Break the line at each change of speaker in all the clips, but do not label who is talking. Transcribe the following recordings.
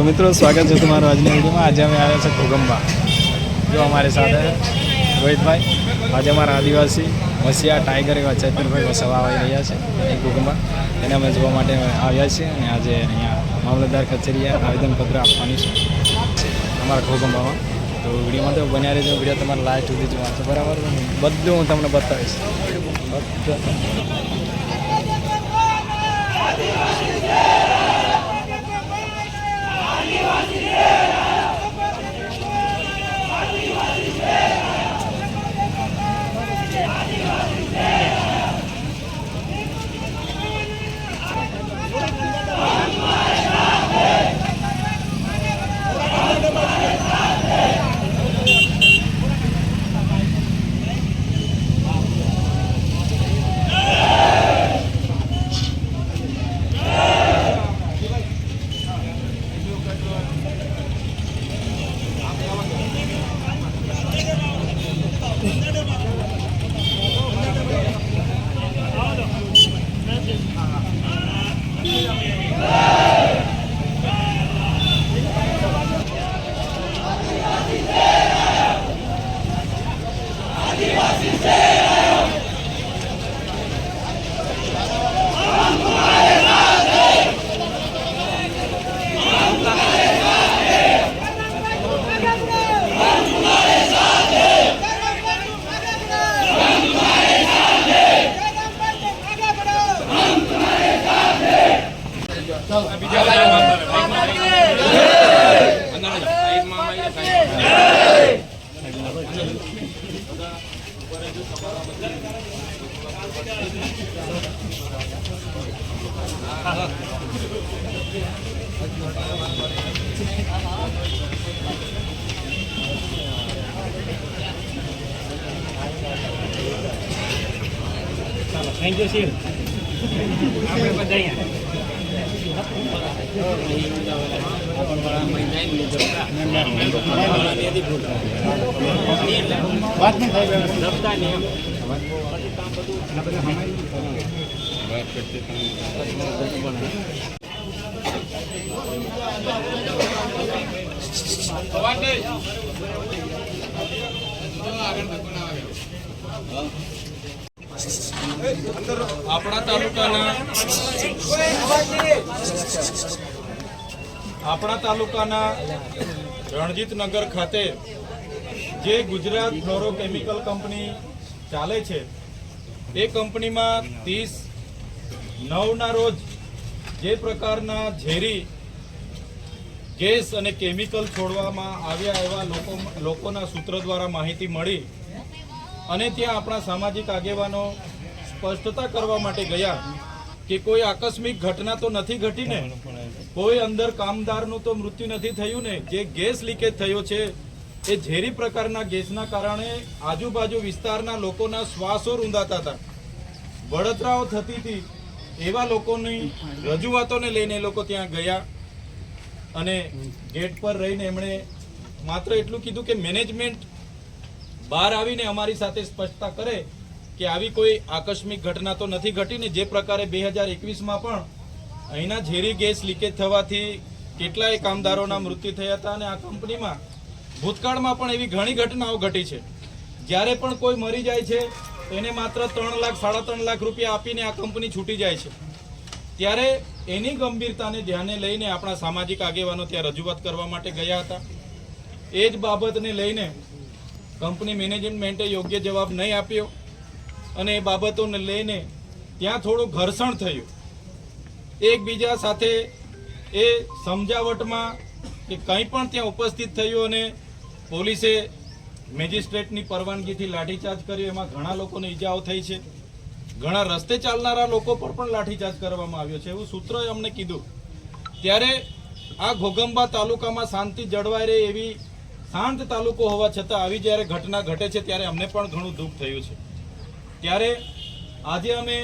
मित्रों स्वागत है तुम्हारा आज वीडियो में। आज हमें आया है घोगंबा, जो हमारे साथ है रोहित भाई। आज हमारा आदिवासी वसिया टाइगर एवं चैतर भाई वसवा आई रहा है घोगंबा, એને અમે જોવા માટે આવ્યા છીએ અને આજે અહીંયા મામલતદાર કચેરીએ આવેદનપત્ર આપવાની છે અમારા ઘોગંબામાં। તો વિડીયોમાં તો બન્યા રહેજો, વિડીયો તમારે લાસ્ટ સુધી જોવા છે, બરાબર? બધું હું તમને બતાવીશ।
Thank you sir. આપણે બધા વાત નહીં થાય રસ્તા નહીં
આપણા તાલુકાના રણજીતનગર ખાતે જે ગુજરાત ફ્લોરોકેમિકલ કંપની ચાલે છે, એ કંપનીમાં 30/9ના રોજ જે પ્રકારના ઝેરી ગેસ અને કેમિકલ છોડવામાં આવ્યા એવા લોકોના સૂત્ર દ્વારા માહિતી મળી અને ત્યાં આપણા સામાજિક આગેવાનો સ્પષ્ટતા કરવા માટે ગયા કે કોઈ આકસ્મિક ઘટના તો નથી ઘટીને, કોઈ અંદર કામદારનું તો મૃત્યુ નથી થયું ને? જે ગેસ લીકેજ થયો છે એ ઝેરી પ્રકારના ગેસના કારણે આજુબાજુ વિસ્તારના લોકોના શ્વાસો રૂંધાતા હતા, બળતરાઓ થતી હતી। એવા લોકોની રજૂઆતોને લઈને એ લોકો ત્યાં ગયા અને ગેટ પર રહીને એમણે માત્ર એટલું કીધું કે મેનેજમેન્ટ બહાર આવીને અમારી સાથે સ્પષ્ટતા કરે કે આવી કોઈ આકસ્મિક ઘટના તો નથી ઘટીને। જે પ્રકારે 2021માં પણ અહીંના ઝેરી ગેસ લીકેજ થવાથી કેટલાય કામદારોના મૃત્યુ થયા હતા અને આ કંપનીમાં ભૂતકાળમાં પણ એવી ઘણી ઘટનાઓ ઘટી છે। જ્યારે પણ કોઈ મરી જાય છે એને માત્ર 3 લાખ 3.5 લાખ રૂપિયા આપીને આ કંપની છૂટી જાય છે। ત્યારે એની ગંભીરતાને ધ્યાને લઈને આપણા સામાજિક આગેવાનો ત્યાં રજૂઆત કરવા માટે ગયા હતા। એ જ બાબતને લઈને કંપની મેનેજમેન્ટે યોગ્ય જવાબ નહીં આપ્યો અને એ બાબતોને લઈને ત્યાં થોડું ઘર્ષણ થયું એકબીજા સાથે। એ સમજાવટમાં કે કંઈ પણ ત્યાં ઉપસ્થિત થયું અને પોલીસે મેજિસ્ટ્રેટની પરવાનગીથી લાઠીચાર્જ કર્યો। એમાં ઘણા લોકોને ઈજાઓ થઈ છે, ઘણા રસ્તે ચાલનારા લોકો પર પણ લાઠીચાર્જ કરવામાં આવ્યો છે એવું સૂત્રોએ અમને કીધું। ત્યારે આ ઘોગંબા તાલુકામાં શાંતિ જળવાઈ રહે એવી શાંત તાલુકો હોવા છતાં આવી જ્યારે ઘટના ઘટે છે ત્યારે અમને પણ ઘણું દુઃખ થયું છે। ત્યારે આજે અમે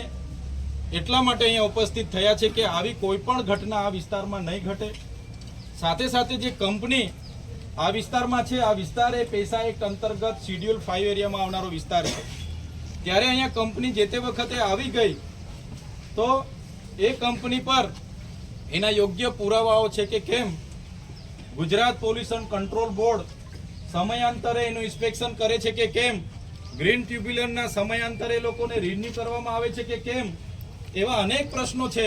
એટલા માટે અહીંયા ઉપસ્થિત થયા છે કે આવી કોઈ પણ ઘટના આ વિસ્તારમાં નહીં ઘટે। સાથે સાથે જે કંપની આ વિસ્તારમાં છે, આ વિસ્તાર એ પૈસા એક્ટ અંતર્ગત શેડ્યુલ 5 એરિયામાં આવનારો વિસ્તાર છે। ત્યારે અહીંયા કંપની જે તે વખતે આવી ગઈ તો એ કંપની પર એના યોગ્ય પુરાવાઓ છે કે કેમ ગુજરાત પોલ્યુશન કંટ્રોલ બોર્ડ સમયાંતરે એનું ઇન્સ્પેક્શન કરે છે કે કેમ, ગ્રીન ટ્યુબ્યુલરના સમયાંતરે લોકોને રિન્યુ કરવામાં આવે છે કે કેમ, એવા અનેક પ્રશ્નો છે.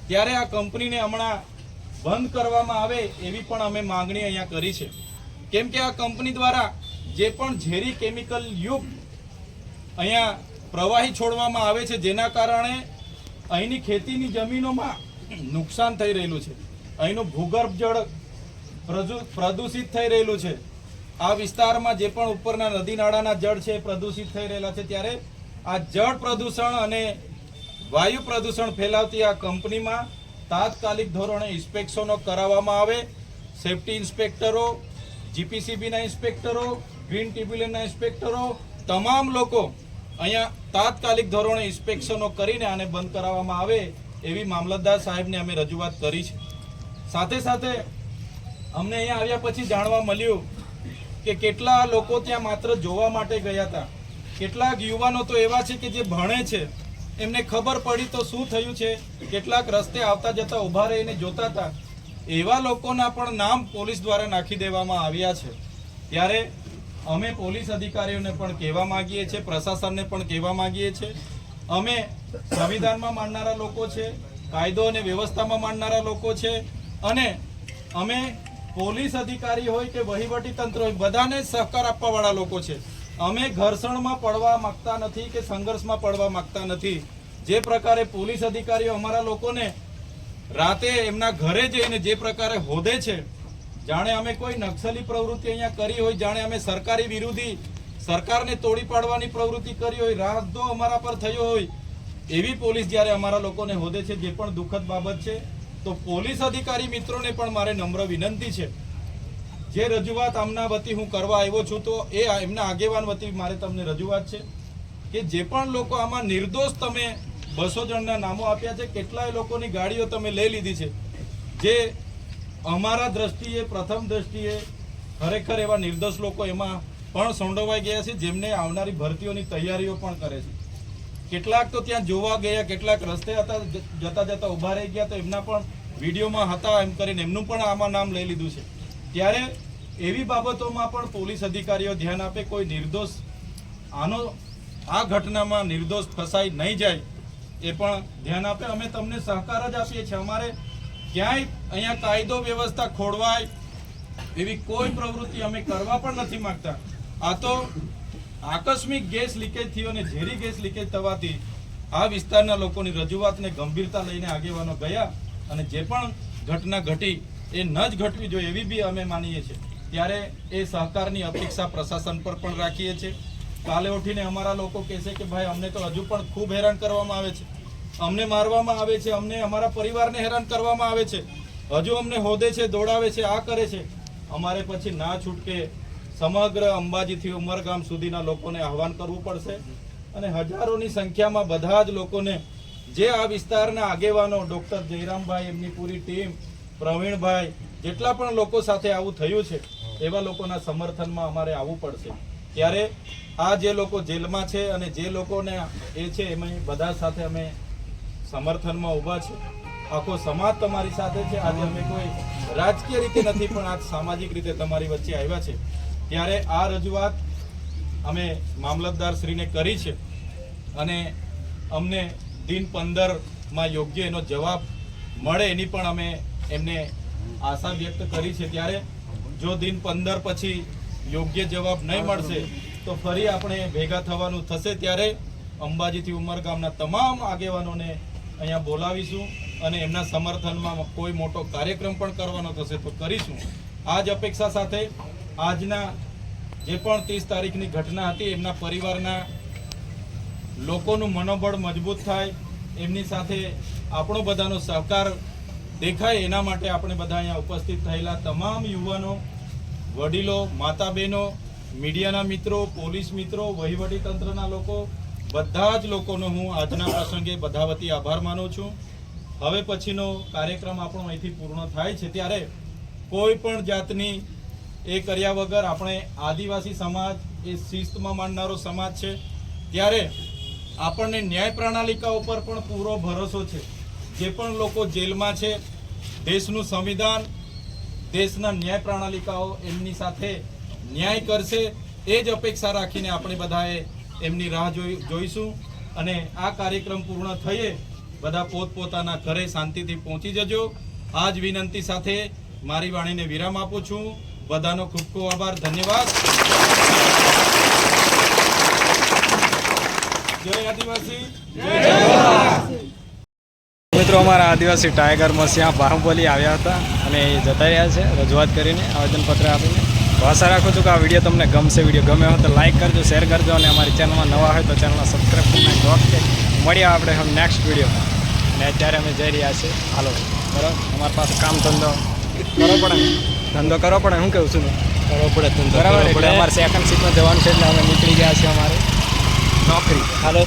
ત્યારે આ કંપનીને હમણાં બંધ કરવામાં આવે એવી પણ અમે માંગણી અહીંયા કરી છે. કેમ કે આ કંપની દ્વારા જે પણ ઝેરી કેમિકલ યુક્ત અહીંયા પ્રવાહી છોડવામાં આવે છે, જેના કારણે અહીંની ખેતીની જમીનોમાં નુકસાન થઈ રહેલું છે, અહીંનું ભૂગર્ભ જળ પ્રદૂષિત થઈ રહેલું છે, આ વિસ્તારમાં જે પણ ઉપરના નદી નાળાના જળ છે એ પ્રદૂષિત થઈ રહેલા છે. ત્યારે આ જળ પ્રદૂષણ અને વાયુ પ્રદૂષણ ફેલાવતી આ કંપનીમાં તાત્કાલિક ધોરણે ઇન્સ્પેક્શનો કરાવવામાં આવે. સેફટી ઇન્સ્પેક્ટરો, જીપીસીબીના ઇન્સ્પેક્ટરો, ગ્રીન ટ્યુબ્યુલરના ઇન્સ્પેક્ટરો, તમામ લોકો અહીંયા તાત્કાલિક ધોરણે ઇન્સ્પેક્શનો કરીને આને બંધ કરાવવામાં આવે એવી મામલતદાર સાહેબને અમે રજૂઆત કરી છે. સાથે સાથે અમને અહીંયા આવ્યા પછી જાણવા મળ્યું કે કેટલા લોકો ત્યાં માત્ર જોવા માટે ગયા હતા. કેટલાક યુવાનો તો એવા છે કે જે ભણે છે, એમને ખબર પડી તો શું થયું છે, કેટલાક રસ્તે આવતા જતા ઊભા રહીને જોતા હતા, એવા લોકોના પણ નામ પોલીસ દ્વારા નાખી દેવામાં આવ્યા છે. ત્યારે અમે પોલીસ અધિકારીઓને પણ કહેવા માંગીએ છીએ, પ્રશાસનને પણ કહેવા માંગીએ છીએ, અમે સંવિધાનમાં માનનારા લોકો છે, કાયદો અને વ્યવસ્થામાં માનનારા લોકો છે, અને અમે પોલીસ અધિકારી હોય કે વહીવટી તંત્ર હોય, બધાને સહકાર આપવાવાળા લોકો છે. અમે ઘર્ષણમાં પડવા માંગતા નથી કે સંઘર્ષમાં પડવા માંગતા નથી. જે પ્રકારે પોલીસ અધિકારીઓ અમારા લોકોને રાતે એમના ઘરે જઈને જે પ્રકારે હોદે છે, જાણે અમે કોઈ નક્સલી પ્રવૃત્તિ અહીંયા કરી હોય, જાણે અમે સરકારી વિરોધી સરકારને તોડી પાડવાની પ્રવૃત્તિ કરી હોય, રાજદ્રોહ અમારા પર થયો હોય, એવી પોલીસ જ્યારે અમારા લોકોને હોદે છે, જે પણ દુઃખદ બાબત છે. તો પોલીસ અધિકારી મિત્રોને પણ મારે નમ્ર વિનંતી છે, જે રજૂઆત આમના વતી હું કરવા આવ્યો છું, તો એ એમના આગેવાન વતી મારે તમને રજૂઆત છે કે જે પણ લોકો આમાં નિર્દોષ, તમે 200 જણના નામો આપ્યા છે, કેટલાય લોકોની ગાડીઓ તમે લઈ લીધી છે, જે અમારા દ્રષ્ટિએ પ્રથમ દ્રષ્ટિએ ખરેખર એવા નિર્દોષ લોકો એમાં પણ સંડોવાઈ ગયા છે, જેમને આવનારી ભરતીઓની તૈયારીઓ પણ કરે છે. કેટલાક તો ત્યાં જોવા ગયા, કેટલાક રસ્તે હતા, જતા જતા ઊભા રહી ગયા, તો એમના પણ વિડીયોમાં હતા એમ કરીને એમનું પણ આમાં નામ લઈ લીધું છે. ત્યારે એવી બાબતોમાં પણ પોલીસ અધિકારીઓ ધ્યાન આપે, કોઈ નિર્દોષ આ ઘટનામાં નિર્દોષ ફસાઈ નહીં જાય એ પણ ધ્યાન આપે. અમે તમને સહકાર જ આપીએ છીએ. અમારે ક્યાંય અહીંયા કાયદો વ્યવસ્થા ખોરવાય એવી કોઈ પ્રવૃત્તિ અમે કરવા પણ નથી માંગતા. આ તો આકસ્મિક ગેસ લીકેજ થયો અને ઝેરી ગેસ લીકેજ થવાથી આ વિસ્તારના લોકોની રજૂઆતને ગંભીરતા લઈને આગેવાનો ગયા, અને જે પણ ઘટના ઘટી એ ન જ ઘટવી જોઈએ એવી બી અમે માનીએ છીએ. ત્યારે એ સહકારની અપેક્ષા પ્રશાસન પર પણ રાખીએ છીએ. કાલે ઉઠીને અમારા લોકો કહેશે કે ભાઈ અમને તો હજુ પણ ખૂબ હેરાન કરવામાં આવે છે, અમને મારવામાં આવે છે, અમને અમારા પરિવારને હેરાન કરવામાં આવે છે, હજુ અમને હોદે છે, દોડાવે છે, આ કરે છે. અમારે પછી ના છૂટકે સમગ્ર અંબાજીથી ઉમરગામ સુધીના લોકોને આહવાન કરવું પડશે, અને હજારોની સંખ્યામાં બધા જ લોકોને, જે આ વિસ્તારના આગેવાનો, ડૉક્ટર જયરામભાઈ, એમની પૂરી ટીમ, પ્રવીણભાઈ, જેટલા પણ લોકો સાથે આવું થયું છે એવા લોકોના સમર્થનમાં અમારે આવવું પડશે. ત્યારે આ જે લોકો જેલમાં છે અને જે લોકોને એ છે એમાં બધા સાથે અમે સમર્થનમાં ઊભા છે. આખો સમાજ તમારી સાથે છે. આજે અમે કોઈ રાજકીય રીતે નથી, પણ આજ સામાજિક રીતે તમારી વચ્ચે આવ્યા છે. ત્યારે આ રજૂઆત અમે મામલતદાર શ્રીને કરી છે, અને અમને દિન 15માં યોગ્ય એનો જવાબ મળે એની પણ અમે એમને આશા વ્યક્ત કરી છે. ત્યારે જો દિન 15 પછી યોગ્ય જવાબ નહીં મળશે તો ફરી આપણે ભેગા થવાનું થશે. ત્યારે અંબાજીથી ઉમરગામના તમામ આગેવાનોને અહીંયા બોલાવીશું, અને એમના સમર્થનમાં કોઈ મોટો કાર્યક્રમ પણ કરવાનો થશે તો કરીશું. આ જ અપેક્ષા સાથે આજના જે પણ 30 તારીખની ઘટના હતી, એમના પરિવારના લોકોનું મનોબળ મજબૂત થાય, એમની સાથે આપણો બધાનો સહકાર દેખાય, એના માટે આપણે બધા અહીંયા ઉપસ્થિત થયેલા તમામ યુવાનો, વડીલો, માતા બહેનો, મીડિયાના મિત્રો, પોલીસ મિત્રો, વહીવટીતંત્રના લોકો, બધા જ લોકોનો હું આજના પ્રસંગે બધા વતી આભાર માનું છું. હવે પછીનો કાર્યક્રમ આપણો અહીંથી પૂર્ણ થાય છે. ત્યારે કોઈ પણ જાતની એ કર્યા વગર આપણે આદિવાસી સમાજ એ શિસ્તમાં માનનારો સમાજ છે. ત્યારે આપણને ન્યાય પ્રણાલિકા ઉપર પણ પૂરો ભરોસો છે. જે પણ લોકો જેલમાં છે, દેશનું સંવિધાન દેશના ન્યાય પ્રણાલિકાઓ એમની સાથે ન્યાય કરશે એ જ અપેક્ષા રાખીને આપણે બધાએ એમની રાહ જોઈશું અને આ કાર્યક્રમ પૂર્ણ થઈએ બધા પોતપોતાના ઘરે શાંતિથી પહોંચી જજો. આ જ વિનંતી સાથે મારી વાણીને વિરામ આપું છું. બધાનો ખૂબ ખૂબ આભાર, ધન્યવાદ. જય આદિવાસી.
મિત્રો, અમારા આદિવાસી ટાઈગર મસીહા બાહુબલી આવ્યા હતા અને એ જતા રહ્યા છે રજૂઆત કરીને, આવેદનપત્ર આપીને. તો આશા રાખું છું કે આ વિડીયો તમને ગમશે. વિડીયો ગમે હોય તો લાઇક કરજો, શેર કરજો અને અમારી ચેનલમાં નવા હોય તો ચેનલને સબસ્ક્રાઈબ કરી નાખજો. ઓકે, મળીએ આપણે હવે નેક્સ્ટ વિડીયોમાં. અને અત્યારે અમે જઈ રહ્યા છીએ. હાલો, બરાબર, અમારી પાસે કામ ધંધો કરવો પડે ને, ધંધો કરવો પડે. શું કહું છું કરવો પડે ધંધો, બરાબર. એટલે અમારે સેકન્ડ સીટમાં જવાનું છે એટલે અમે નીકળી ગયા છીએ અમારે નોકરી. હાલો.